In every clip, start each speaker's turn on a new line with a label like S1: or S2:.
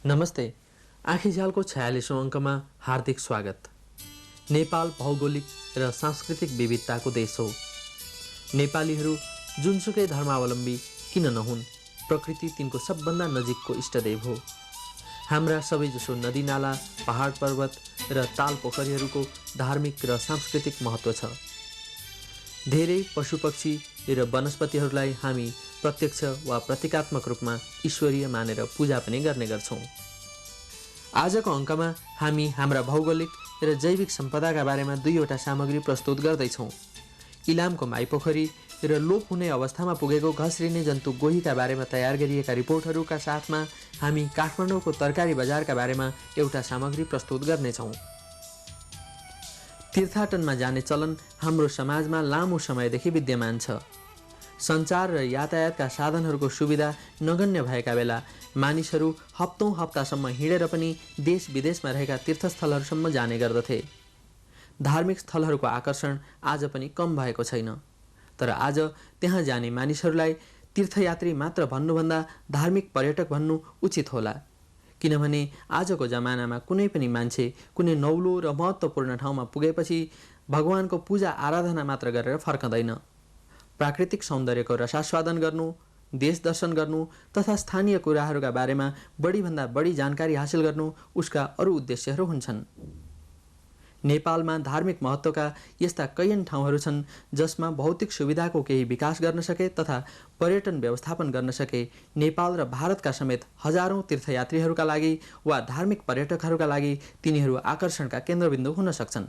S1: नमस्ते। आँखीझ्यालको 46औं अङ्कमा हार्दिक स्वागत। नेपाल भौगोलिक र सांस्कृतिक विविधताको देश हो। नेपालीहरू जुनसुकै धर्मावलम्बी किन नहुन्, प्रकृति तिनको सबभन्दा नजिकको इष्टदेव हो। हाम्रा सबैजसो नदीनाला, पहाड पर्वत र ताल पोखरीहरूको धार्मिक र सांस्कृतिक महत्त्व छ। धेरै पशुपक्षी र वनस्पतिहरूलाई हामी प्रत्यक्ष वा प्रतीकात्मक रूपमा ईश्वरीय मानेर पूजा पनि गर्ने गर्छौँ। आजको अङ्कमा हामी हाम्रा भौगोलिक र जैविक सम्पदाका बारेमा दुईवटा सामग्री प्रस्तुत गर्दैछौँ। इलामको माईपोखरी र लोप हुने अवस्थामा पुगेको घस्रिने जन्तु गोहीका बारेमा तयार गरिएका रिपोर्टहरूका साथमा हामी काठमाडौँको तरकारी बजारका बारेमा एउटा सामग्री प्रस्तुत गर्नेछौँ। तीर्थाटनमा जाने चलन हाम्रो समाजमा लामो समयदेखि विद्यमान छ। सञ्चार र यातायातका साधनहरूको सुविधा नगण्य भएका बेला मानिसहरू हप्तौं हप्तासम्म हिँडेर पनि देश विदेशमा रहेका तीर्थस्थलहरूसम्म जाने गर्दथे। धार्मिक स्थलहरूको आकर्षण आज पनि कम भएको छैन। तर आज त्यहाँ जाने मानिसहरूलाई तीर्थयात्री मात्र भन्नुभन्दा धार्मिक पर्यटक भन्नु उचित होला। किनभने आजको जमानामा कुनै पनि मान्छे कुनै नौलो र महत्त्वपूर्ण ठाउँमा पुगेपछि भगवानको पूजा आराधना मात्र गरेर फर्कँदैन। प्राकृतिक सौन्दर्यको रसास्वादन गर्नु, देश दर्शन गर्नु तथा स्थानीय कुराहरूका बारेमा बढीभन्दा बढी जानकारी हासिल गर्नु उसका अरू उद्देश्यहरू हुन्छन्। नेपालमा धार्मिक महत्त्वका यस्ता कैयन ठाउँहरू छन् जसमा भौतिक सुविधाको केही विकास गर्न सके तथा पर्यटन व्यवस्थापन गर्न सके नेपाल र भारतका समेत हजारौं तीर्थयात्रीहरूका लागि वा धार्मिक पर्यटकहरूका लागि तिनीहरू आकर्षणका केन्द्रबिन्दु हुन सक्छन्।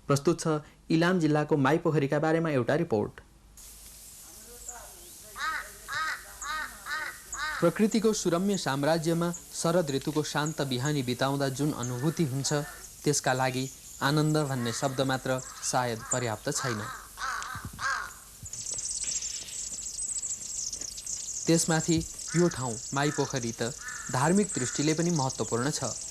S1: प्रस्तुत छ इलाम जिल्लाको माईपोखरीका बारेमा एउटा रिपोर्ट। प्रकृतिको सुरम्य साम्राज्यमा शरद ऋतुको शान्त बिहानी बिताउँदा जुन अनुभूति हुन्छ त्यसका लागि आनन्द भन्ने शब्द मात्र सायद पर्याप्त छैन। त्यसमाथि यो ठाउँ माईपोखरी त धार्मिक दृष्टिले पनि महत्त्वपूर्ण छ।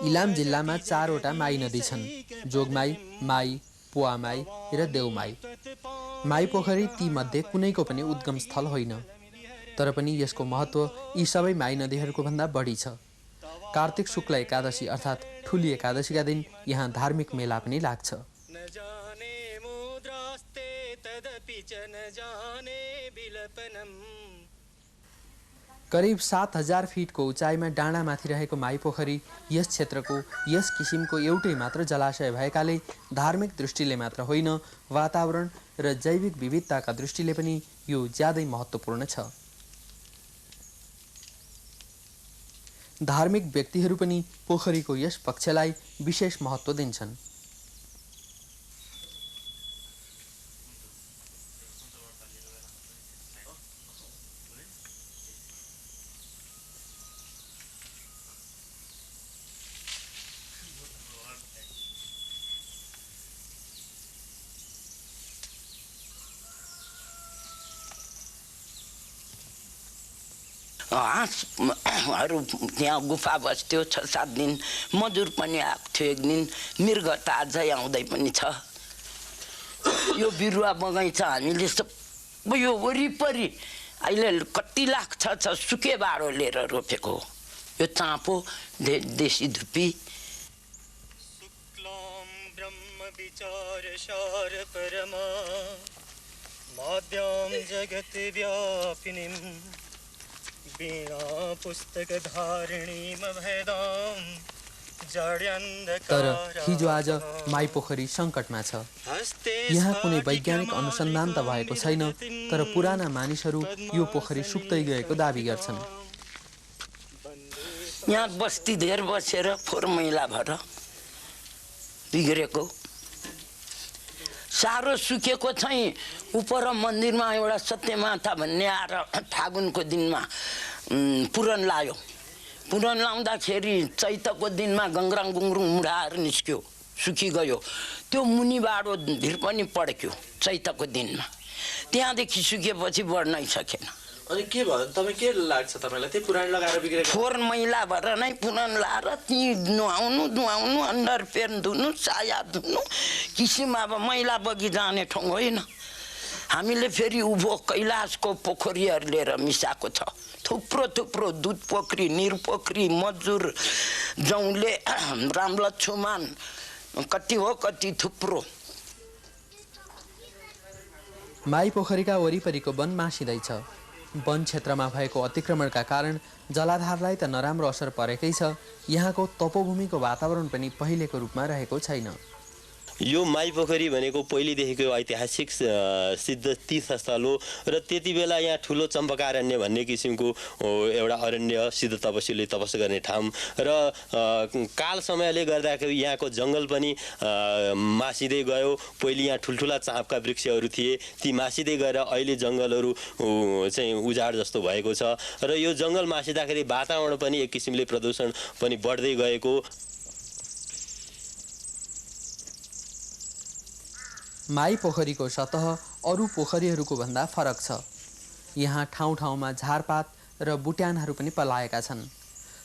S1: इलाम जिल्लामा 4वटा माई नदी छन्: जोगमाई, माई, पुवामाई र देउमाई। माईपोखरी ती मध्ये कुनैको पनि उद्गम स्थल होइन। तर पनि यसको महत्त्व यी सबै माई नदीहरूको भन्दा बढी छ। कार्तिक शुक्ल एकादशी अर्थात् ठुली एकादशीका दिन यहाँ धार्मिक मेला पनि लाग्छ। करिब 7000 फिटको उचाइमा डाँडामाथि रहेको माईपोखरी यस क्षेत्रको यस किसिमको एउटै मात्र जलाशय भएकाले धार्मिक दृष्टिले मात्र होइन, वातावरण र जैविक विविधताका दृष्टिले पनि यो ज्यादै महत्त्वपूर्ण छ। धार्मिक व्यक्तिहरू पनि पोखरीको यस पक्षलाई विशेष महत्त्व दिन्छन्।
S2: हाँसहरू त्यहाँ गुफा बस्थ्यो 6-7 दिन। मजुर पनि आएको थियो एक दिन। मृग त अझै आउँदै पनि छ। यो बिरुवा बगैँचा हामीले सबै यो वरिपरि अहिले कति लाख छ सुके बाडो लिएर रोपेको हो। यो चाँपो, देशी धुपी। शुक्लाम ब्रह्म विचार सार परमा माध्यम जगत व्यापिनीम
S1: तर हिजो आज माईपोखरी सङ्कटमा छ। यहाँ कुनै वैज्ञानिक अनुसन्धान त भएको छैन, तर पुराना मानिसहरू यो पोखरी सुक्दै गएको दाबी गर्छन्।
S2: यहाँ बस्ती धेर बसेर फोहोर मैला भएर बिग्रेको। साह्रो सुकेको चाहिँ उपर मन्दिरमा एउटा सत्यमाता भन्ने आएर फागुनको दिनमा पुरन लायो। पुरन लाउँदाखेरि चैतको दिनमा गङ्ग्राङ गुङ्ग्रुङ मुढाहरू निस्क्यो, सुकी गयो। त्यो मुनि बाडो भिर पनि पड्क्यो चैतको दिनमा। त्यहाँदेखि सुकेपछि बढ्नै सकेन।
S1: अनि के भयो तपाईँ के लाग्छ तपाईँलाई त्यो पुरानो लगाएर बिग्रेको?
S2: फोहोर मैला भएर नै पुरानो लाएर ती नुहाउनु अन्डर पेन धुनु साया धुनु किसिम अब मैला बगी जाने ठाउँ होइन। हामीले फेरि उभो कैलाशको पोखरीहरू लिएर मिसाएको छ। थुप्रो दुध पोखरी, निर पोखरी, मजुर, जौले, रामलक्ष्मण, कति हो कति थुप्रो।
S1: माई पोखरीका वरिपरिको वन मासिँदैछ। वन क्षेत्रमा भएको अतिक्रमणका कारण जलाधारलाई त नराम्रो असर परेकै छ, यहाँको तपोभूमिको वातावरण पनि पहिलेको रूपमा रहेको छैन।
S3: यो माई पोखरी भनेको पहिलेदेखिको ऐतिहासिक सिद्ध तीर्थस्थल हो र त्यति बेला यहाँ ठुलो चम्पकारण्य भन्ने किसिमको एउटा अरण्य सिद्ध तपस्वीले तपस्या गर्ने ठाउँ र काल समयले गर्दाखेरि यहाँको जङ्गल पनि मासिँदै गयो। पहिले यहाँ ठुल्ठुला चाँपका वृक्षहरू थिए, ती मासिँदै गएर अहिले जङ्गलहरू चाहिँ उजाड जस्तो भएको छ र यो जङ्गल मासिँदाखेरि वातावरण पनि एक किसिमले प्रदूषण पनि बढ्दै गएको।
S1: माई पोखरीको सतह अरू पोखरीहरूको भन्दा फरक छ। यहाँ ठाउँ-ठाउँमा झारपात र बुट्यानहरू पनि पलाएका छन्,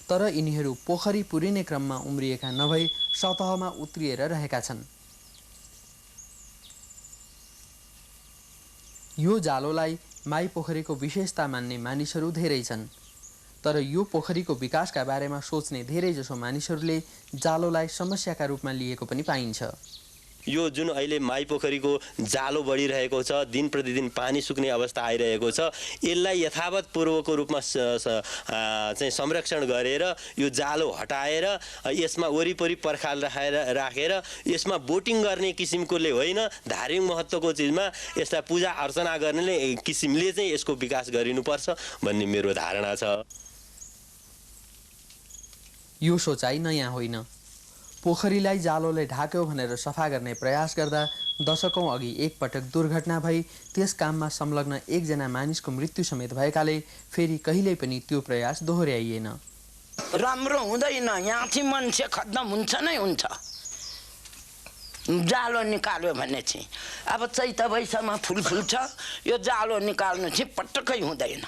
S1: तर यिनीहरू पोखरी पुरिने क्रममा उम्रिएका नभई सतहमा उत्रिएर रहेका छन्। यो जालोलाई माई पोखरीको विशेषता मान्ने मानिसहरू धेरै छन्, तर यो पोखरीको विकासका बारेमा सोच्ने धेरैजसो मानिसहरूले जालोलाई समस्याका रूपमा लिएको पनि पाइन्छ।
S3: यो जुन अहिले माई पोखरीको जालो बढिरहेको छ, दिन प्रतिदिन पानी सुक्ने अवस्था आइरहेको छ, यसलाई यथावत पूर्वको रूपमा चाहिँ संरक्षण गरेर यो जालो हटाएर यसमा वरिपरि पर्खाल राखेर यसमा बोटिङ गर्ने किसिमकोले होइन, धार्मिक महत्त्वको चिजमा यसलाई पूजा अर्चना गर्ने किसिमले चाहिँ यसको विकास गरिनुपर्छ भन्ने मेरो धारणा छ।
S1: यो सोचाइ नयाँ होइन। पोखरीलाई जालोले ढाक्यो भनेर सफा गर्ने प्रयास गर्दा दशकौं अघि एकपटक दुर्घटना भई त्यस काममा संलग्न एकजना मानिसको मृत्यु समेत भएकाले फेरि कहिल्यै पनि त्यो प्रयास दोहोर्याइएन।
S2: राम्रो हुँदैन, यहाँ चाहिँ मान्छे खत्तम हुन्छ नै हुन्छ। जालो निकाल्यो भने चाहिँ अब चैत वैशाखमा फुल फुल्छ, यो जालो निकाल्नु चाहिँ पटक्कै हुँदैन।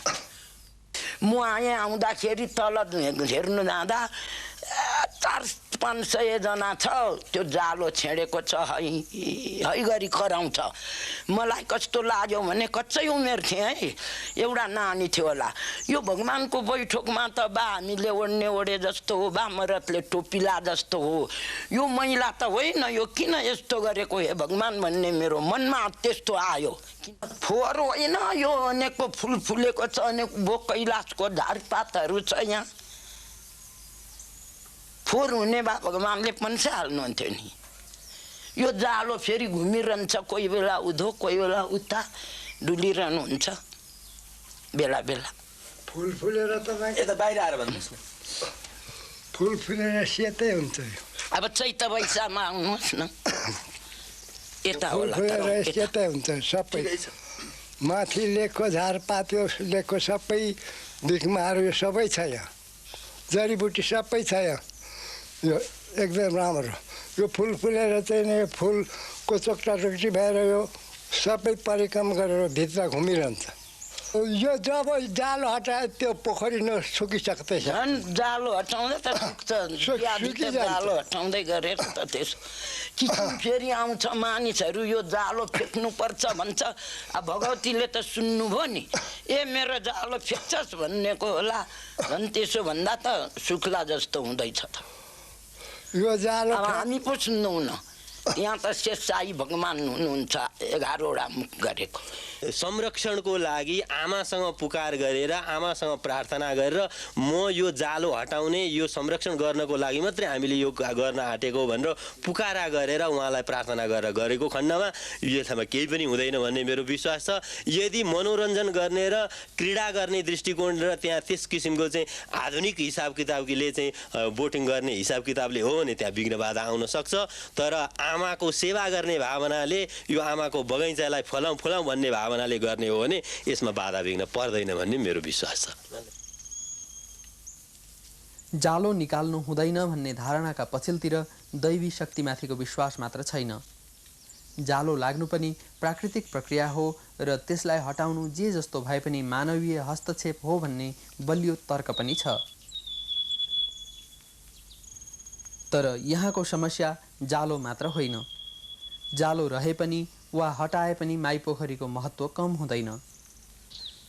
S2: म यहाँ आउँदाखेरि तल हेर्नु जाँदा 400-500 जना छ, त्यो जालो छेडेको छ, है गरी कराउँछ। मलाई कस्तो लाग्यो भने कच्चै उमेर थिएँ है, एउटा नानी थियो होला। यो भगवानको बैठकमा त बा हामीले ओढ्ने ओढे जस्तो हो, बा मरतले टोपिला जस्तो हो, यो मैला त होइन, यो किन यस्तो गरेको हे भगवान भन्ने मेरो मनमा त्यस्तो आयो। फोहोर होइन, यो अनेकको फुल फुलेको छ, अनेक बो कैलाशको झारपातहरू छ। यहाँ फोहोर हुने बा भगवानले पन्साल्नुहुन्थ्यो नि। यो जालो फेरि घुमिरहन्छ, कोही बेला उधो कोही बेला उता डुलिरहनुहुन्छ बेला बेला।
S4: फुल फुलेर तपाईँ
S1: यता बाहिर आएर भन्नुहोस् न।
S4: फुल फुलेर सेतै हुन्छ।
S2: अब चैत वैशाखमा आउनुहोस् न, यता
S4: फुल
S2: होला
S4: फुलेर सेतै हुन्छ सबै। माथि लेकको झारपात यो लेकको सबै बिखमाहरू यो सबै छ, यहाँ जडीबुटी सबै छ। यहाँ यो एकदम राम्रो। यो फुल फुलेर चाहिँ नि फुलको चोक्टाचोक्टी भएर यो सबै परिक्रम गरेर भित्र घुमिरहन्छ। यो जब जालो हटायो त्यो पोखरी नसुकिसक्दैछ।
S2: झन् जालो हटाउँदै त सुक्छ, जालो हटाउँदै गरेर त त्यसो किसिम फेरि आउँछ मानिसहरू, यो जालो फेक्नुपर्छ भन्छ। अब भगवतीले त सुन्नुभयो नि, ए मेरो जालो फेक्छस् भन्नेको होला। झन् त्यसो भन्दा त सुक्ला जस्तो हुँदैछ त।
S4: यो जालो
S2: अब हामी पो सुन्नुहुन्न, यहाँ त शेषशाही भगवान हुनुहुन्छ 11वटा मुख गरेको।
S3: संरक्षणको लागि आमासँग पुकार गरेर आमासँग प्रार्थना गरेर म यो जालो हटाउने यो संरक्षण गर्नको लागि मात्रै हामीले यो गर्न आँटेको भनेर पुकारा गरेर उहाँलाई प्रार्थना गरेर गरेको खण्डमा यसमा केही पनि हुँदैन भन्ने मेरो विश्वास छ। यदि मनोरञ्जन गर्ने र क्रीडा गर्ने दृष्टिकोण र त्यहाँ त्यस किसिमको चाहिँ आधुनिक हिसाब किताबले चाहिँ बोटिङ गर्ने हिसाब किताबले हो भने त्यहाँ विघ्न बाधा आउन सक्छ। तर आमाको सेवा गर्ने भावनाले यो आमाको बगैँचालाई फलाउँ फुलाउँ भन्ने भावनाले गर्ने हो भने यसमा बाधा विघ्न पर्दैन भन्ने मेरो विश्वास छ।
S1: जालो निकाल्नु हुँदैन भन्ने धारणाका पछिल्तिर दैवी शक्तिमाथिको विश्वास मात्र छैन। जालो लाग्नु पनि प्राकृतिक प्रक्रिया हो र त्यसलाई हटाउनु जे जस्तो भए पनि मानवीय हस्तक्षेप हो भन्ने बलियो तर्क पनि छ। तर यहाँको समस्या जालो मात्र होइन। जालो रहे पनि वा हटाए पनि माईपोखरीको महत्त्व कम हुँदैन।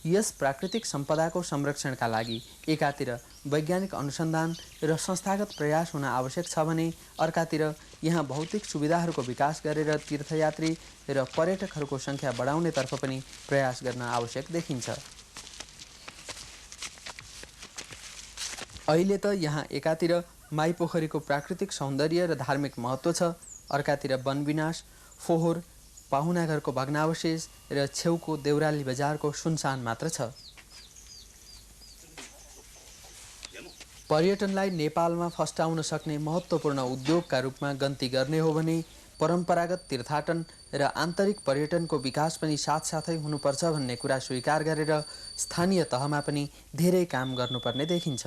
S1: यस प्राकृतिक सम्पदाको संरक्षणका लागि एकातिर वैज्ञानिक अनुसन्धान र संस्थागत प्रयास हुन आवश्यक छ भने अर्कातिर यहाँ भौतिक सुविधाहरूको विकास गरेर तीर्थयात्री र पर्यटकहरूको सङ्ख्या बढाउनेतर्फ पनि प्रयास गर्न आवश्यक देखिन्छ। अहिले त यहाँ एकातिर माईपोखरीको प्राकृतिक सौन्दर्य र धार्मिक महत्त्व छ, अर्कातिर वनविनाश, फोहोर, पाहुनाघरको भग्नावशेष र छेउको देउराली बजारको सुनसान मात्र छ। पर्यटनलाई नेपालमा फस्टाउन सक्ने महत्त्वपूर्ण उद्योगका रूपमा गन्ती गर्ने हो भने परम्परागत तीर्थाटन र आन्तरिक पर्यटनको विकास पनि साथसाथै हुनुपर्छ भन्ने कुरा स्वीकार गरेर स्थानीय तहमा पनि धेरै काम गर्नुपर्ने देखिन्छ।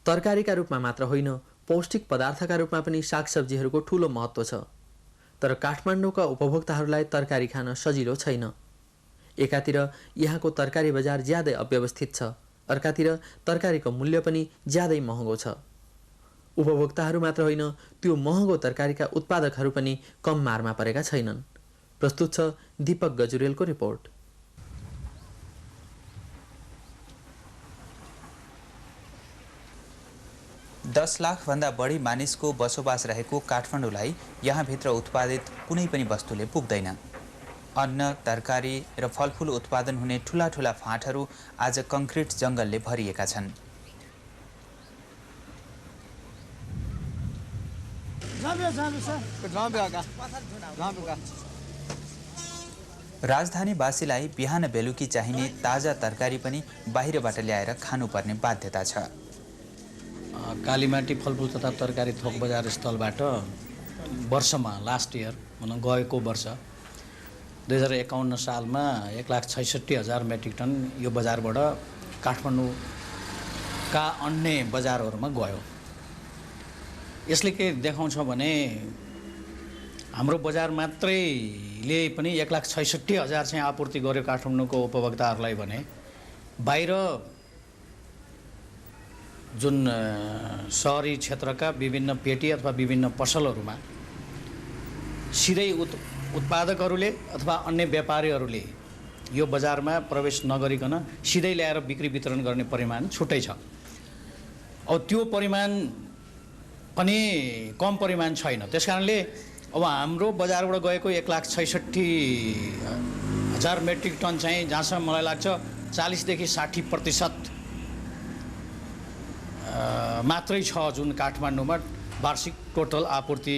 S1: तरकारीका रूपमा मात्र होइन, पौष्टिक पदार्थका रूपमा पनि सागसब्जीहरूको ठूलो महत्त्व छ। तर काठमाडौँका उपभोक्ताहरूलाई तरकारी खान सजिलो छैन। एकातिर यहाँको तरकारी बजार ज्यादै अव्यवस्थित छ, अर्कातिर तरकारीको मूल्य पनि ज्यादै महँगो छ। उपभोक्ताहरू मात्र होइन, त्यो महँगो तरकारीका उत्पादकहरू पनि कम मारमा परेका छैनन्। प्रस्तुत छ दीपक गजुरेलको रिपोर्ट।
S5: दस लाखभन्दा बढी मानिसको बसोबास रहेको काठमाडौँलाई यहाँभित्र उत्पादित कुनै पनि वस्तुले पुग्दैन। अन्न, तरकारी र फलफुल उत्पादन हुने ठूला ठूला फाँटहरू आज कङ्क्रिट जङ्गलले भरिएका छन्। राजधानीवासीलाई बिहान बेलुकी चाहिने ताजा तरकारी पनि बाहिरबाट ल्याएर खानुपर्ने बाध्यता छ।
S6: कालीमाटी फलफुल तथा तरकारी थोक बजार स्थलबाट वर्षमा लास्ट इयर भनौँ गएको वर्ष 2051 सालमा 1,66,000 मेट्रिक टन यो बजारबाट काठमाडौँका अन्य बजारहरूमा गयो। यसले के देखाउँछ भने हाम्रो बजार मात्रैले पनि 1,66,000 चाहिँ आपूर्ति गर्यो काठमाडौँको उपभोक्ताहरूलाई भने बाहिर जुन सहरी क्षेत्रका विभिन्न पेटी अथवा विभिन्न पसलहरूमा सिधै उत्पादकहरूले अथवा अन्य व्यापारीहरूले यो बजारमा प्रवेश नगरिकन सिधै ल्याएर बिक्री वितरण गर्ने परिमाण छुट्टै छ। अब त्यो परिमाण पनि कम परिमाण छैन। त्यसकारणले अब हाम्रो बजारबाट गएको 1,66,000 मेट्रिक टन चाहिँ जहाँसम्म मलाई लाग्छ 40 देखि 60% मात्रै छ जुन काठमाडौँमा वार्षिक टोटल आपूर्ति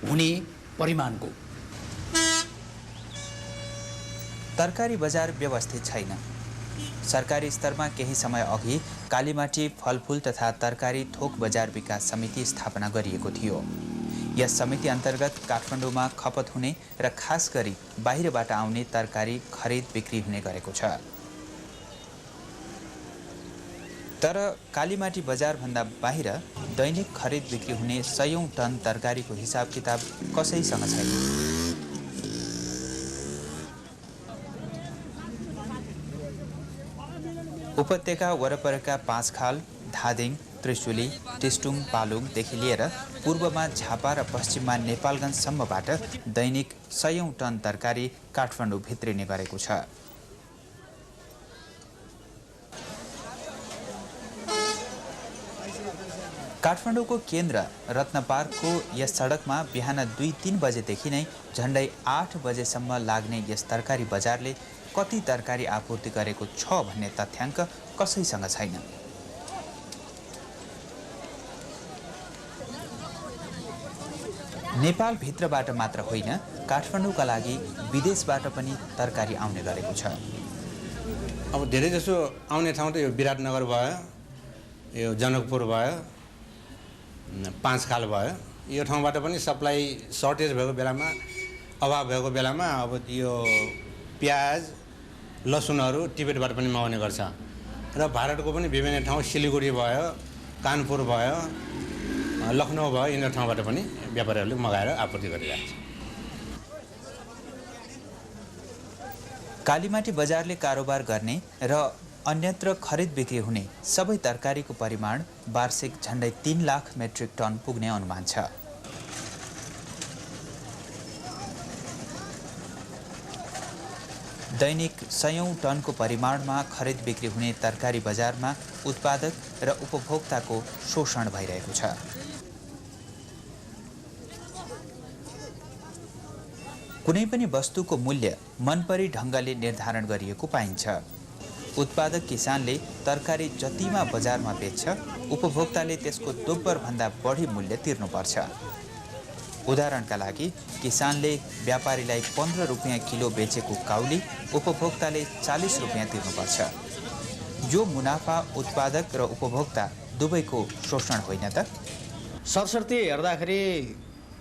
S6: हुने परिमाणको।
S5: तरकारी बजार व्यवस्थित छैन। सरकारी स्तरमा केही समय अघि कालीमाटी फलफुल तथा तरकारी थोक बजार विकास समिति स्थापना गरिएको थियो। यस समिति अन्तर्गत काठमाडौँमा खपत हुने र खास गरी बाहिरबाट आउने तरकारी खरिद बिक्री हुने गरेको छ। तर कालीमाटी बजारभन्दा बाहिर दैनिक खरिद बिक्री हुने 100औं टन तरकारीको हिसाब किताब कसैसँग छैन। उपत्यका वरपरका पाँचखाल, धादिङ, त्रिशुली, टिस्टुङ, पालुङदेखि लिएर पूर्वमा झापा र पश्चिममा नेपालगञ्जसम्मबाट दैनिक 100औं टन तरकारी काठमाडौँ भित्रिने गरेको छ। काठमाडौँको केन्द्र रत्नपार्कको यस सडकमा बिहान 2-3 बजेदेखि नै झन्डै 8 बजेसम्म लाग्ने यस तरकारी बजारले कति तरकारी आपूर्ति गरेको छ भन्ने तथ्याङ्क कसैसँग छैन। नेपाल भित्रबाट मात्र होइन, काठमाडौँका लागि विदेशबाट पनि तरकारी आउने गरेको छ।
S7: अब धेरै जसो आउने ठाउँ त यो विराटनगर भयो, यो जनकपुर भयो, पाँचखाल भयो। यो ठाउँबाट पनि सप्लाई सर्टेज भएको बेलामा, अभाव भएको बेलामा अब यो प्याज लसुनहरू टिबेटबाट पनि मगाउने गर्छ। र भारतको पनि विभिन्न ठाउँ सिलिगुडी भयो, कानपुर भयो, लखनऊ भयो, यिनीहरू ठाउँबाट पनि व्यापारीहरूले मगाएर आपूर्ति गरिरहेको छ।
S5: कालीमाटी बजारले कारोबार गर्ने र अन्यत्र खरिद बिक्री हुने सबै तरकारीको परिमाण वार्षिक झन्डै 3 लाख मेट्रिक टन पुग्ने अनुमान छ। दैनिक 100औं टनको परिमाणमा खरिद बिक्री हुने तरकारी बजारमा उत्पादक र उपभोक्ताको शोषण भइरहेको छ। कुनै पनि वस्तुको मूल्य मनपरी ढङ्गले निर्धारण गरिएको पाइन्छ। उत्पादक किसानले तरकारी जतिमा बजारमा बेच्छ, उपभोक्ताले त्यसको दोब्बरभन्दा बढी मूल्य तिर्नुपर्छ। उदाहरणका लागि किसानले व्यापारीलाई 15 रुपियाँ किलो बेचेको काउली उपभोक्ताले 40 रुपियाँ तिर्नुपर्छ। यो मुनाफा उत्पादक र उपभोक्ता दुवैको शोषण होइन त?
S6: सरसर्ती हेर्दाखेरि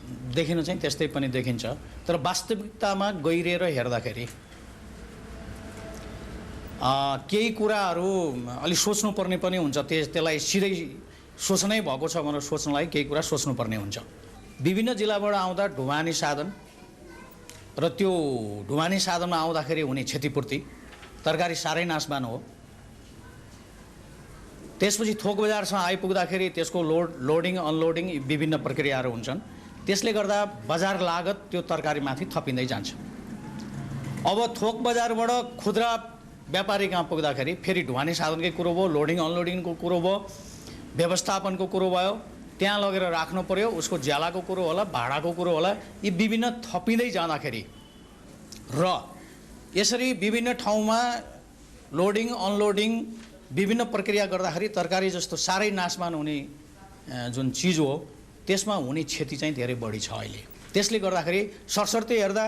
S6: देखिनु चाहिँ त्यस्तै पनि देखिन्छ, तर वास्तविकतामा गहिरिएर हेर्दाखेरि केही कुराहरू अलि सोच्नुपर्ने पनि हुन्छ। त्यसलाई सिधै शोषणै भएको छ भनेर सोच्नलाई केही कुरा सोच्नुपर्ने हुन्छ। विभिन्न जिल्लाबाट आउँदा ढुवानी साधन र त्यो ढुवानी साधनमा आउँदाखेरि हुने क्षतिपूर्ति, तरकारी साह्रै नासमान हो। त्यसपछि थोक बजारसम्म आइपुग्दाखेरि त्यसको लोडिङ अनलोडिङ विभिन्न प्रक्रियाहरू हुन्छन्। त्यसले गर्दा बजार लागत त्यो तरकारीमाथि थपिँदै जान्छ। अब थोक बजारबाट खुद्रा व्यापारी कहाँ पुग्दाखेरि फेरि ढुवानी साधनकै कुरो भयो, लोडिङ अनलोडिङको कुरो भयो, व्यवस्थापनको कुरो भयो, त्यहाँ लगेर राख्नु पर्यो, उसको ज्यालाको कुरो होला, भाडाको कुरो होला, यी विभिन्न थपिँदै जाँदाखेरि र यसरी विभिन्न ठाउँमा लोडिङ अनलोडिङ विभिन्न प्रक्रिया गर्दाखेरि तरकारी जस्तो साह्रै नासमान हुने जुन चिज हो त्यसमा हुने क्षति चाहिँ धेरै बढी छ अहिले। त्यसले गर्दाखेरि सरसर्ती हेर्दा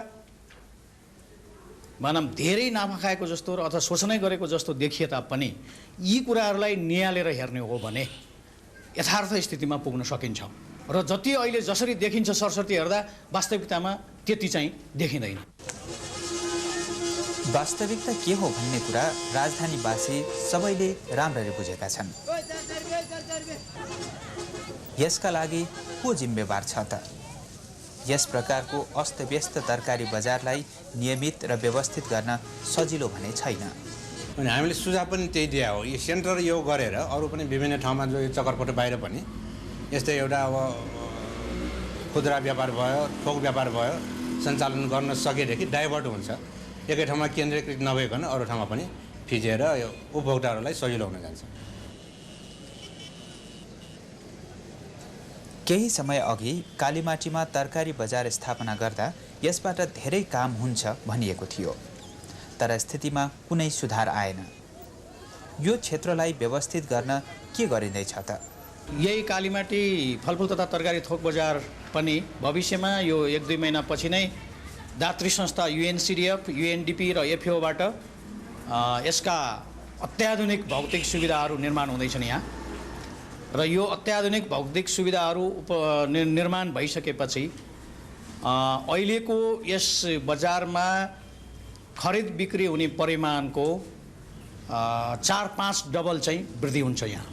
S6: भनौँ धेरै नाफा खाएको जस्तो र अथवा शोषणै गरेको जस्तो देखिए तापनि यी कुराहरूलाई नियालेर हेर्ने हो भने यथार्थ स्थितिमा पुग्न सकिन्छ। र जति अहिले जसरी देखिन्छ सरसर्ती हेर्दा वास्तविकतामा त्यति चाहिँ देखिँदैन।
S5: वास्तविकता के हो भन्ने कुरा राजधानीवासी सबैले राम्ररी बुझेका छन्। यसका लागि को जिम्मेवार छ त? यस प्रकारको अस्तव्यस्त तरकारी बजारलाई नियमित र व्यवस्थित गर्न सजिलो भने छैन।
S7: अनि हामीले सुझाव पनि त्यही दिया हो। यो सेन्टर यो गरेर अरू पनि विभिन्न ठाउँमा जो चक्करपट्टि बाहिर पनि यस्तै एउटा अब खुद्रा व्यापार भयो, थोक व्यापार भयो, सञ्चालन गर्न सकेदेखि डाइभर्ट हुन्छ। एकै ठाउँमा केन्द्रीकृत नभइकन अरू ठाउँमा पनि फिजेर यो उपभोक्ताहरूलाई सजिलो हुन जान्छ।
S5: केही समय अघि कालीमाटीमा तरकारी बजार स्थापना गर्दा यसबाट धेरै काम हुन्छ भनिएको थियो, तर स्थितिमा कुनै सुधार आएन। यो क्षेत्रलाई व्यवस्थित गर्न के गरिँदैछ त?
S6: यही कालीमाटी फलफुल तथा तरकारी थोक बजार पनि भविष्यमा यो 1-2 महिनापछि नै दात्री संस्था UNCDF, UNDP र FAOबाट यसका अत्याधुनिक भौतिक सुविधाहरू निर्माण हुँदैछन् यहाँ। र यो अत्याधुनिक भौतिक सुविधाहरू निर्माण भइसकेपछि अहिलेको यस बजारमा खरिद बिक्री हुने परिमाणको 4-5 डबल चाहिँ वृद्धि हुन्छ यहाँ।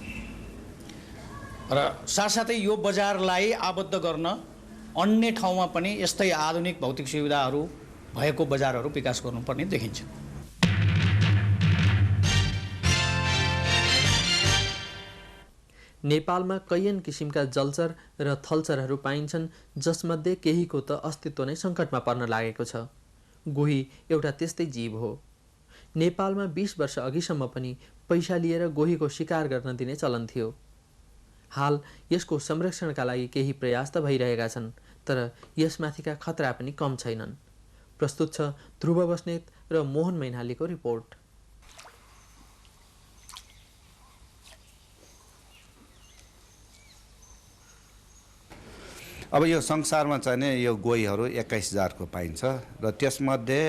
S6: र साथसाथै यो बजारलाई आबद्ध गर्न अन्य ठाउँमा पनि यस्तै आधुनिक भौतिक सुविधाहरू भएको बजारहरू विकास गर्नुपर्ने देखिन्छ।
S1: नेपालमा कैयन किसिमका जलचर र थलचरहरू पाइन्छन्, जसमध्ये केहीको त अस्तित्व नै सङ्कटमा पर्न लागेको छ। गोही एउटा त्यस्तै जीव हो। नेपालमा 20 वर्ष अघिसम्म पनि पैसा लिएर गोहीको शिकार गर्न दिने चलन थियो। हाल यसको संरक्षणका लागि केही प्रयास त भइरहेका छन्, तर यसमाथिका खतरा पनि कम छैनन्। प्रस्तुत छ ध्रुव बस्नेत र मोहन मैनालीको रिपोर्ट।
S8: अब यो संसारमा चाहिँ नि यो गोहीहरू 21 जातको पाइन्छ र त्यसमध्ये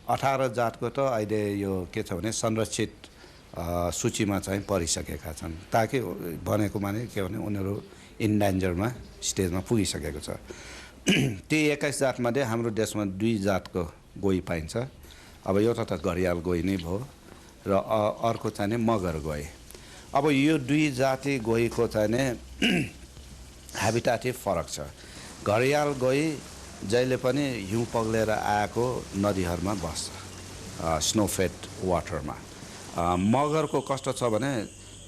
S8: 18 जातको त अहिले यो के छ भने संरक्षित सूचीमा चाहिँ परिसकेका छन्। ताकि भनेको माने के भने उनीहरू इन्डेन्जरमा स्टेजमा पुगिसकेको छ। ती 21 जातमध्ये हाम्रो देशमा 2 जातको गोही पाइन्छ। अब एउटा त घरियाल गोही नै भयो र अर्को चाहिँ नि मगर गोही। अब यो 2 जाति गोहीको चाहिँ नि ह्याबिटाटै फरक छ। घरियाल गोही जहिले पनि हिउँ पग्लेर आएको नदीहरूमा बस्छ, स्नोफेड वाटरमा। मगरको कस्तो छ भने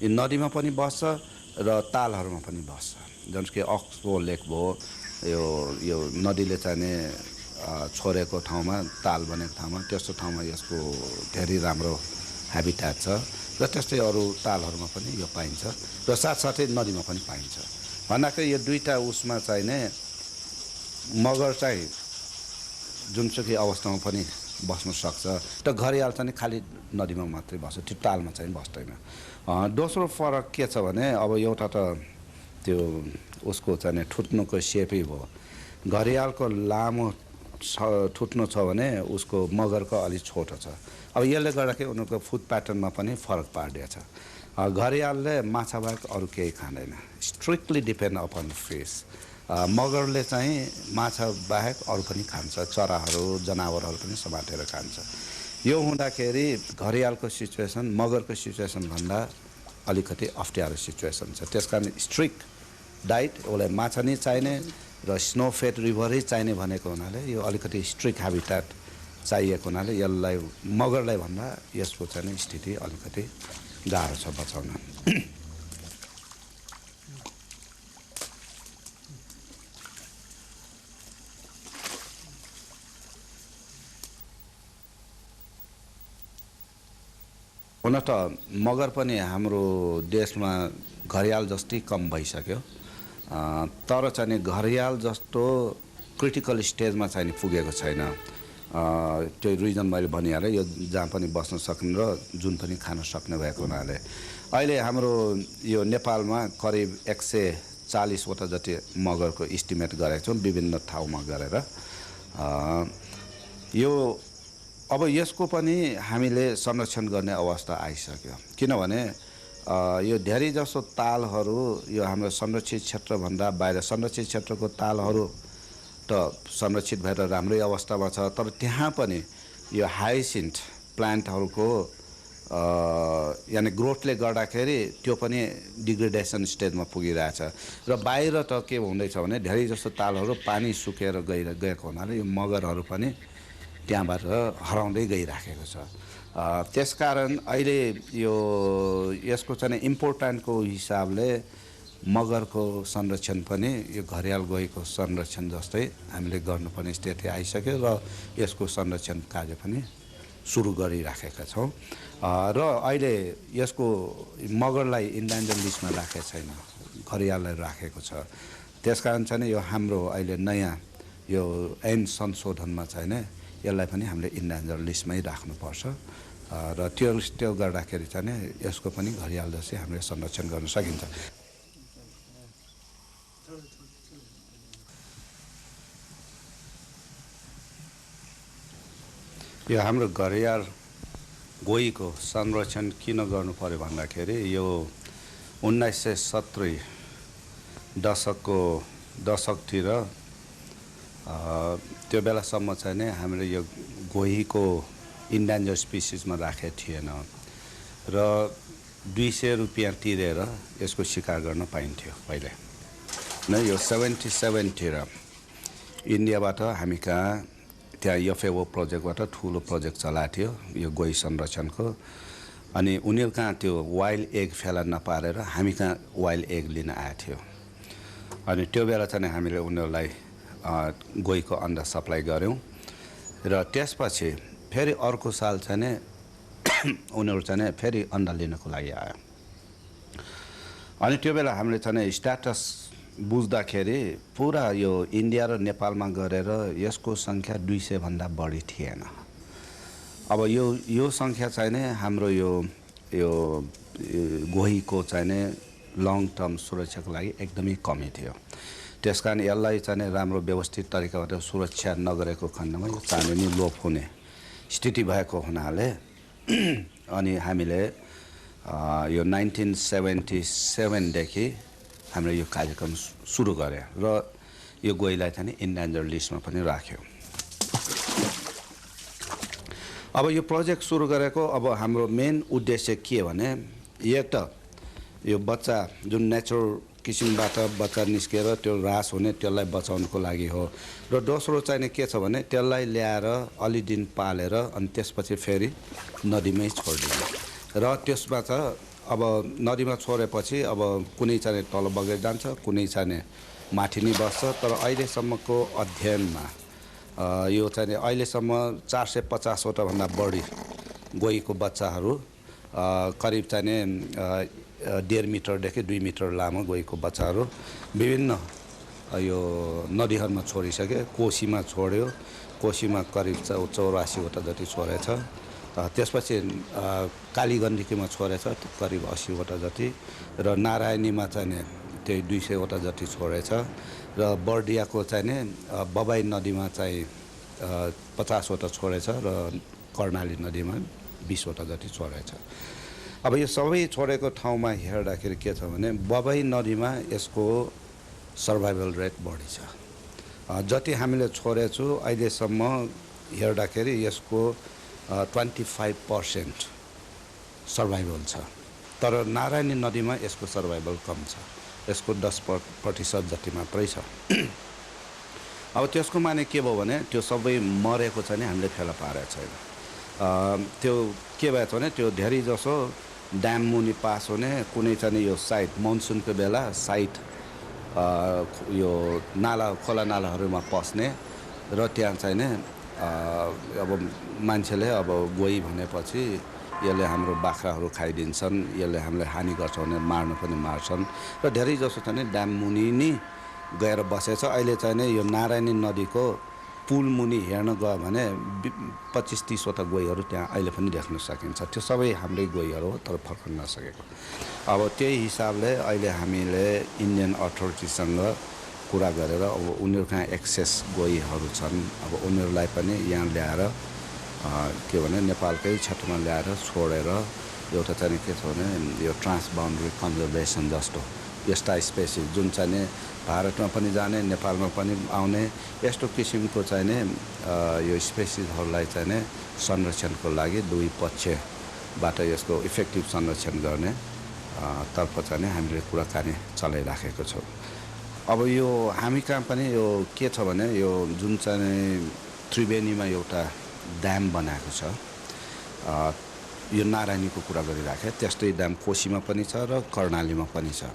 S8: नदीमा पनि बस्छ र तालहरूमा पनि बस्छ। जस्तो कि अक्सबो लेक भयो, यो नदीले चाहिने छोडेको ठाउँमा, ताल बनेको ठाउँमा, त्यस्तो ठाउँमा यसको धेरै राम्रो ह्याबिटाट छ र त्यस्तै अरू तालहरूमा पनि यो पाइन्छ र साथसाथै नदीमा पनि पाइन्छ। भन्दाखेरि यो 2टा उसमा चाहिने मगर चाहिँ जुनसुकै अवस्थामा पनि बस्न सक्छ। त घरियाल चाहिँ खालि नदीमा मात्रै बस्छ, त्यो तालमा चाहिँ बस्दैन। दोस्रो फरक के छ भने अब एउटा त त्यो उसको चाहिँ ठुट्नुको सेपै भयो। घरियालको लामो ठुट्नु छ भने उसको मगरको अलिक छोटो छ। अब यसले गर्दाखेरि उनीहरूको फुड प्याटर्नमा पनि फरक पारिदिएको छ। घरियालले माछा बाहेक अरू केही खाँदैन, स्ट्रिक्टली डिपेन्ड अपन फिस। मगरले चाहिँ माछा बाहेक अरू पनि खान्छ, चराहरू जनावरहरू पनि समातेर खान्छ। यो हुँदाखेरि घरियालको सिचुएसन मगरको सिचुएसनभन्दा अलिकति अप्ठ्यारो सिचुएसन छ। त्यस कारण स्ट्रिक्ट डाइट, उसलाई माछा नै चाहिने र स्नोफेड रिभरै चाहिने भनेको हुनाले यो अलिकति स्ट्रिक्ट ह्याबिटाट चाहिएको हुनाले यसलाई मगरलाई भन्दा यसको चाहिँ स्थिति अलिकति गाह्रो छ बचाउन। हुन त मगर पनि हाम्रो देशमा घरियाल जस्तै कम भइसक्यो, तर चाहिँ घरियाल जस्तो क्रिटिकल स्टेजमा चाहिँ पुगेको छैन। त्यो रिजन मैले भनिहालेँ, यो जहाँ पनि बस्न सक्ने र जुन पनि खान सक्ने भएको हुनाले अहिले हाम्रो यो नेपालमा करिब 140वटा जति मगरको इस्टिमेट गरेको छौँ विभिन्न ठाउँमा गरेर। यो अब यसको पनि हामीले संरक्षण गर्ने अवस्था आइसक्यो, किनभने यो धेरै जसो तालहरू यो हाम्रो संरक्षित क्षेत्रभन्दा बाहिर, संरक्षित क्षेत्रको तालहरू त संरक्षित भएर राम्रै अवस्थामा छ, तर त्यहाँ पनि यो हाइसिन्थ प्लान्टहरूको यानि ग्रोथले गर्दाखेरि त्यो पनि डिग्रेडेसन स्टेजमा पुगिरहेछ। र बाहिर त के हुँदैछ भने धेरै जस्तो तालहरू पानी सुकेर गएको हुनाले यो मगरहरू पनि त्यहाँबाट हराउँदै गइराखेको छ। त्यसकारण अहिले यो यसको चाहिँ इम्पोर्टेन्टको हिसाबले मगरको संरक्षण पनि यो घरियाल गोहीको संरक्षण जस्तै हामीले गर्नुपर्ने स्थिति आइसक्यो र यसको संरक्षण कार्य पनि सुरु गरिराखेका छौँ। र अहिले यसको मगरलाई इन्डेन्जर लिस्टमा राखेको छैन, घरियाललाई राखेको छ। त्यसकारण चाहिँ यो हाम्रो अहिले नयाँ यो ऐन संशोधनमा चाहिँ यसलाई पनि हामीले इन्डेन्जर लिस्टमै राख्नुपर्छ र त्यो गर्दाखेरि चाहिँ यसको पनि घरियाल जस्तै हामीले संरक्षण गर्न सकिन्छ। यो हाम्रो घरियाल गोहीको संरक्षण किन गर्नु पर्यो भन्दाखेरि यो 1970 दशकतिर त्यो बेलासम्म चाहिँ नै हामीले यो गोहीको इन्डेन्जर स्पिसिसमा राखेको थिएन र 200 रुपियाँ तिरेर यसको शिकार गर्न पाइन्थ्यो पहिले न। यो 77तिर इन्डियाबाट हामी कहाँ त्यहाँ एफएओ प्रोजेक्टबाट ठुलो प्रोजेक्ट चलाएको थियो यो गोही संरक्षणको। अनि उनीहरू कहाँ त्यो वाइल्ड एग फेला नपारेर हामी कहाँ वाइल्ड एग लिन आएको थियो। अनि त्यो बेला चाहिँ हामीले उनीहरूलाई गोहीको अन्डा सप्लाई गऱ्यौँ र त्यसपछि फेरि अर्को साल चाहिँ उनीहरू चाहिँ फेरि अन्डा लिनको लागि आयो। अनि त्यो बेला हामीले चाहिँ स्ट्याटस बुझ्दाखेरि पुरा यो इन्डिया र नेपालमा गरेर यसको सङ्ख्या 200 भन्दा बढी थिएन। अब यो सङ्ख्या चाहिँ नै हाम्रो यो गोहीको चाहिँ नै लङ टर्म सुरक्षाको लागि एकदमै कमी थियो। त्यस कारण यसलाई चाहिँ राम्रो व्यवस्थित तरिकाबाट सुरक्षा नगरेको खण्डमा यो चाँडै नै लोप हुने स्थिति भएको हुनाले अनि हामीले यो 1977 देखि हामीले यो कार्यक्रम सुरु गरे र यो गोहीलाई चाहिँ इन्डेन्जर लिस्टमा पनि राख्यो। अब यो प्रोजेक्ट सुरु गरेको अब हाम्रो मेन उद्देश्य के भने एक त यो बच्चा जुन नेचुरल किसिमबाट बच्चा निस्केर त्यो ह्रास हुने त्यसलाई बचाउनको लागि हो र दोस्रो चाहिँ के छ भने त्यसलाई ल्याएर अलि दिन पालेर अनि त्यसपछि फेरि नदीमै छोडिदिने र त्यसमा त अब नदीमा छोडेपछि अब कुनै चाहिँ तल बगेर जान्छ, कुनै चाहिँ माथि नै बस्छ। तर अहिलेसम्मको अध्ययनमा यो चाहिँ अहिलेसम्म 450वटा भन्दा बढी गोहीको बच्चाहरू करिब चाहिँ 1.5 मिटरदेखि 2 मिटर लामो गोहीको बच्चाहरू विभिन्न यो नदीहरूमा छोडिसके। कोसीमा छोड्यो, कोसीमा करिब 84वटा जति छोडेछ। त्यसपछि कालीगण्डकीमा छोडेछ करिब 80वटा जति र नारायणीमा चाहिँ त्यही 200वटा जति छोडेछ र बर्दियाको चाहिँ नि बबाई नदीमा चाहिँ 50वटा छोडेछ र कर्णाली नदीमा 20वटा जति छोडेछ। अब यो सबै छोडेको ठाउँमा हेर्दाखेरि के छ भने बबाई नदीमा यसको सर्भाइभल रेट बढी छ। जति हामीले छोडेछु अहिलेसम्म हेर्दाखेरि यसको 25% सर्भाइभल छ। तर नारायणी नदीमा यसको सर्भाइभल कम छ, यसको 10% जति मात्रै छ। अब त्यसको माने के भयो भने त्यो सबै मरेको चाहिँ हामीले फेला पारेको छैन। त्यो के भएछ भने त्यो धेरै जसो ड्याम मुनि पास हुने कुनै चाहिँ यो साइड मनसुनको बेला साइड यो नाला खोला नालाहरूमा पस्ने र त्यहाँ चाहिँ नि अब मान्छेले अब गोही भनेपछि यसले हाम्रो बाख्राहरू खाइदिन्छन्, यसले हामीलाई हानि गर्छ भने मार्न पनि मार्छन् र धेरै जसो चाहिँ ड्याम मुनि नै गएर बसेछ। अहिले चाहिँ नि यो नारायणी नदीको पुल मुनि हेर्न गयो भने 25-30वटा गोहीहरू त्यहाँ अहिले पनि देख्न सकिन्छ। त्यो सबै हाम्रै गोहीहरू हो, तर फर्कन नसकेको। अब त्यही हिसाबले अहिले हामीले इन्डियन अथोरिटीसँग कुरा गरेर अब उनीहरू कहाँ एक्सेस गोहीहरू छन्, अब उनीहरूलाई पनि यहाँ ल्याएर के भने नेपालकै क्षेत्रमा ल्याएर छोडेर एउटा चाहिँ के छ भने यो ट्रान्स बाउन्ड्री कन्जर्भेसन जस्तो यस्ता स्पेसिस जुन चाहिँ भारतमा पनि जाने नेपालमा पनि आउने यस्तो किसिमको चाहिँ यो स्पेसिसहरूलाई चाहिँ संरक्षणको लागि दुई पक्षबाट यसको इफेक्टिभ संरक्षण गर्ने तर्फ चाहिँ हामीले कुराकानी चलाइराखेको छौँ। अब यो हामी कहाँ पनि यो के छ भने यो जुन चाहिँ त्रिवेणीमा एउटा ड्याम बनाएको छ, यो नारायणीको कुरा गरिराखेँ, त्यस्तै ड्याम कोसीमा पनि छ र कर्णालीमा पनि छ।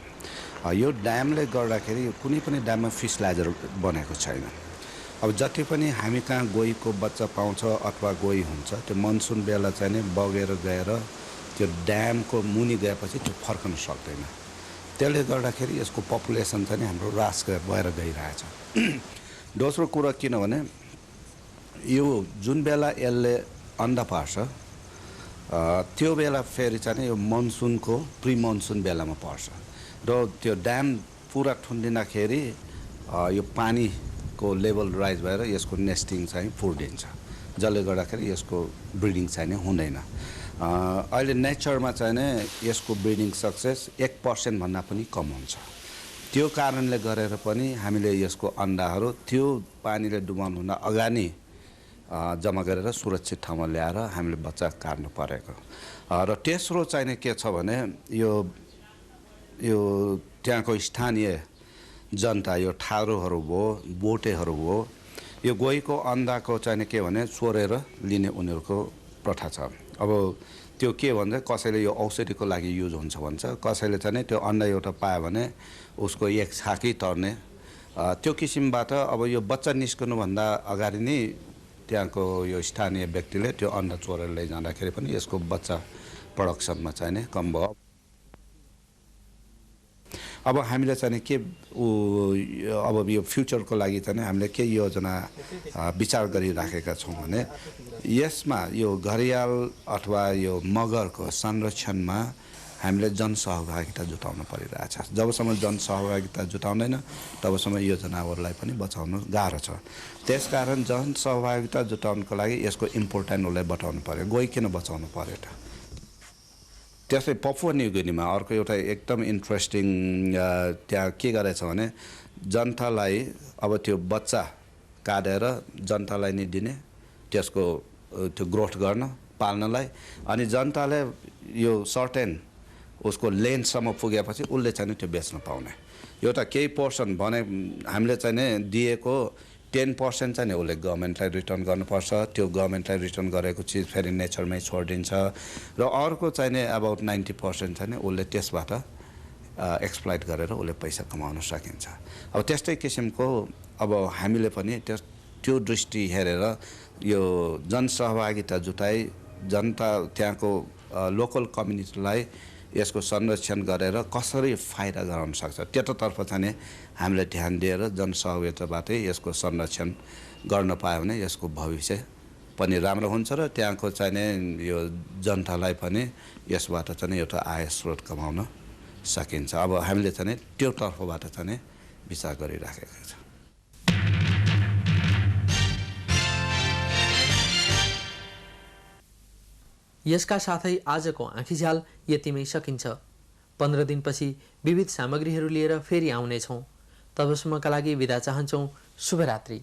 S8: यो ड्यामले गर्दाखेरि कुनै पनि ड्याममा फिसलाइजर बनेको छैन। अब जति पनि हामी कहाँ गोहीको बच्चा पाउँछ अथवा गोही हुन्छ त्यो मनसुन बेला चाहिँ नि बगेर गएर त्यो ड्यामको मुनि गएपछि त्यो फर्कन सक्दैन। त्यसले गर्दाखेरि यसको पपुलेसन चाहिँ हाम्रो ह्रास भएर गइरहेछ। दोस्रो कुरा किनभने यो जुन बेला यसले अन्डा पार्छ त्यो बेला फेरि चाहिँ यो मनसुनको प्री मनसुन बेलामा पर्छ र त्यो ड्याम पुरा ठुन्डिँदाखेरि यो पानीको लेभल राइज भएर यसको नेस्टिङ चाहिँ फुर्दिन्छ, जसले गर्दाखेरि यसको ब्रिडिङ चाहिँ नि हुँदैन। अहिले नेचरमा चाहिँ नि यसको ब्रिडिङ सक्सेस 1% भन्दा पनि कम हुन्छ। त्यो कारणले गरेर पनि हामीले यसको अन्डाहरू त्यो पानीले डुबाउनुभन्दा अगाडि जम्मा गरेर सुरक्षित ठाउँमा ल्याएर हामीले बच्चा काट्नु परेको। र तेस्रो चाहिने के छ भने यो त्यहाँको स्थानीय जनता यो ठारोहरू भयो बोटेहरू भयो यो गोहीको अन्डाको चाहिने के भने चोरेर लिने उनीहरूको प्रथा छ। अब त्यो के भन्छ कसैले यो औषधिको लागि युज हुन्छ भन्छ, कसैले चाहिँ त्यो अन्डा एउटा पायो भने उसको एक छाकी तर्ने त्यो किसिमबाट अब यो बच्चा निस्कनुभन्दा अगाडि नै त्यहाँको यो स्थानीय व्यक्तिले त्यो अन्डा चोरेर लैजाँदाखेरि पनि यसको बच्चा प्रडक्सनमा चाहिँ कम भयो। अब हामीले चाहिँ के अब यो फ्युचरको लागि चाहिँ हामीले के योजना विचार गरिराखेका छौँ भने यसमा यो घरियाल अथवा यो मगरको संरक्षणमा हामीले जनसहभागिता जुटाउनु परिरहेछ। जबसम्म जनसहभागिता जुटाउँदैन तबसम्म यो जनावरलाई पनि बचाउनु गाह्रो छ। त्यसकारण जनसहभागिता जुटाउनको लागि यसको इम्पोर्टेन्ट उसलाई बताउनु पर्यो। गोही किन बचाउनु पर्यो त? त्यसै पपुवा न्युगिनीमा अर्को एउटा एकदम इन्ट्रेस्टिङ त्यहाँ के गरेछ भने जनतालाई अब त्यो बच्चा काटेर जनतालाई नि दिने, त्यसको त्यो ग्रोथ गर्न पाल्नलाई, अनि जनताले यो सर्टेन उसको लेन्थसम्म पुगेपछि उसले चाहिँ त्यो बेच्न पाउने। एउटा केही पोर्सन भने हामीले चाहिँ नि दिएको 10% चाहिँ उसले गभर्मेन्टलाई रिटर्न गर्नुपर्छ। त्यो गभर्मेन्टलाई रिटर्न गरेको चिज फेरि नेचरमै छोडिदिन्छ र अर्को चाहिँ नि अबाउट 90% चाहिँ उसले त्यसबाट एक्सप्लोइट गरेर उसले पैसा कमाउन सकिन्छ। अब त्यस्तै किसिमको अब हामीले पनि त्यो दृष्टि हेरेर यो जनसहभागिता जुटाइ जनता त्यहाँको लोकल कम्युनिटीलाई यसको संरक्षण गरेर कसरी फाइदा गराउन सक्छ त्यतातर्फ चाहिँ हामीले ध्यान दिएर जनसहभागिताबाटै यसको संरक्षण गर्न पायो भने यसको भविष्य पनि राम्रो हुन्छ र त्यहाँको चाहिँ यो जनतालाई पनि यसबाट चाहिँ एउटा आय स्रोत कमाउन सकिन्छ। अब हामीले चाहिँ त्यो तर्फबाट चाहिँ विचार गरिराखेका छौँ।
S1: यसका साथै आजको आँखीझ्याल यतिमै सकिन्छ। 15 दिनपछि विविध सामग्रीहरू लिएर फेरि आउनेछौँ। तबसम्मका लागि बिदा चाहन्छौँ। शुभरात्रि।